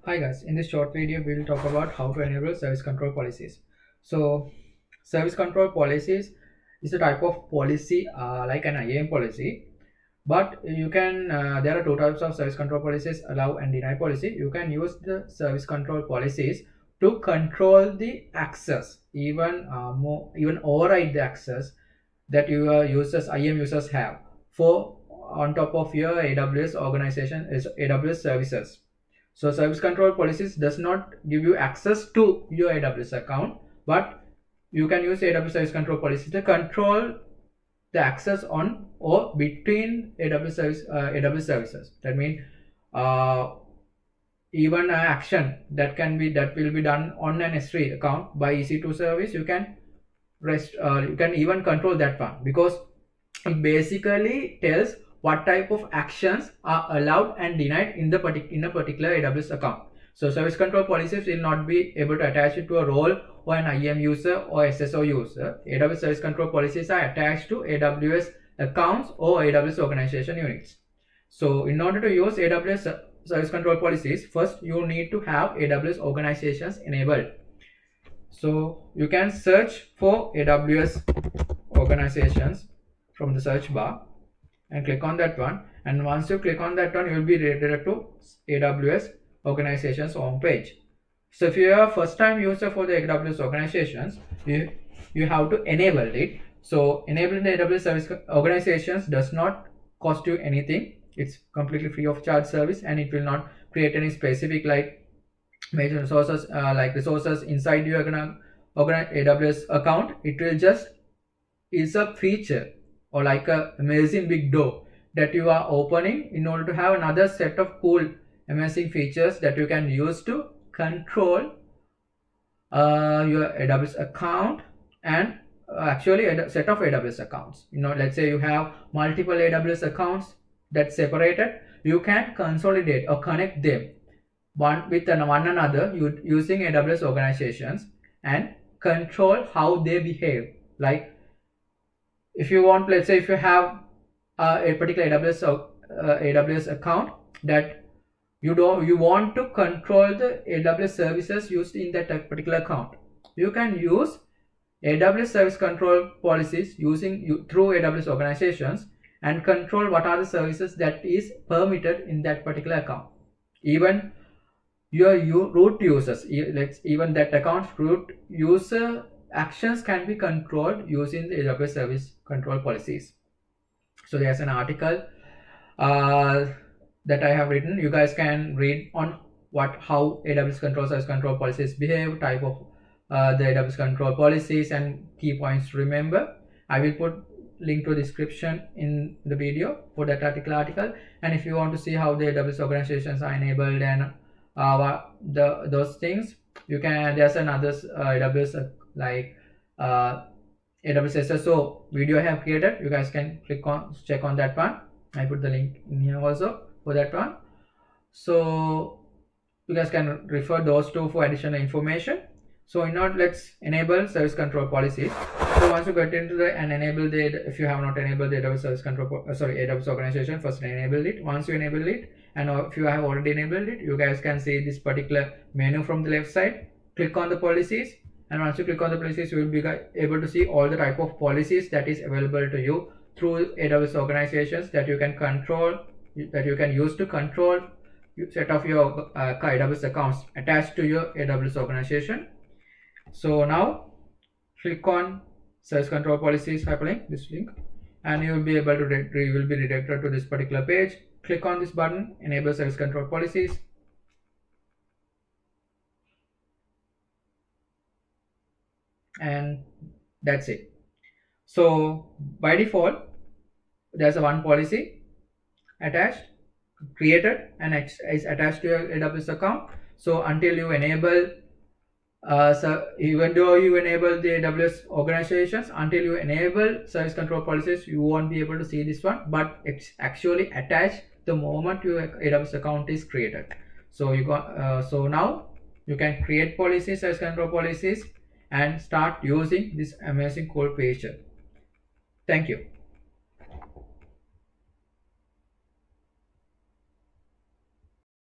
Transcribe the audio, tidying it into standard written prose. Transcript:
Hi guys, in this short video we will talk about how to enable service control policies. So service control policies is a type of policy like an IAM policy, but you can there are two types of service control policies: allow and deny policy. You can use the service control policies to control the access, even override the access that your users IAM users have for on top of your AWS organization is AWS services. So service control policies does not give you access to your AWS account, but you can use AWS service control policies to control the access on or between AWS services. That means even an action that will be done on an S3 account by EC2 service, you can you can even control that one, because it basically tells what type of actions are allowed and denied in a particular AWS account. So service control policies will not be able to attach it to a role or an IAM user or SSO user. AWS service control policies are attached to AWS accounts or AWS organization units. So in order to use AWS service control policies, first you need to have AWS organizations enabled. So you can search for AWS organizations from the search bar and click on that one, and once you click on that one, you will be redirected to AWS organizations home page. So if you are a first time user for the AWS organizations, you have to enable it. So enabling the AWS service organizations does not cost you anything. It's completely free of charge service, and it will not create any specific like major resources resources inside your AWS account. It will just is a feature or like a amazing big door that you are opening in order to have another set of cool amazing features that you can use to control your AWS account and actually a set of AWS accounts. Let's say you have multiple AWS accounts that's separated. You can consolidate or connect them one with one another using AWS organizations and control how they behave. Like if you want, let's say if you have a particular AWS account that you want to control the AWS services used in that particular account, you can use AWS service control policies through AWS organizations and control what are the services that is permitted in that particular account. Even your root users, even that account's root user actions can be controlled using the AWS service control policies. So there's an article that I have written. You guys can read on how AWS service control policies behave, type of the AWS control policies, and key points to remember. I will put link to description in the video for that article. And if you want to see how the AWS organizations are enabled and those things, you can. There's another AWS AWS SSO video I have created. You guys can check on that one. I put the link in here also for that one. So you guys can refer those two for additional information. So let's enable service control policies. So once you get into the and enable if you have not enabled the AWS service control AWS organization, first enable it. Once you enable it, and if you have already enabled it, you guys can see this particular menu from the left side. Click on the policies, and once you click on the policies, you will be able to see all the type of policies that is available to you through AWS organizations that you can control, that you can use to control set of your AWS accounts attached to your AWS organization. So now click on service control policies hyperlink, this link, and you will be able to you will be redirected to this particular page. Click on this button, enable service control policies, and that's it. So by default there's a one policy attached, created, and is attached to your AWS account. So until you enable so even though you enable the AWS organizations, until you enable service control policies, you won't be able to see this one, but it's actually attached the moment your AWS account is created. So so now you can create policies, service control policies, and start using this amazing cool feature. Thank you.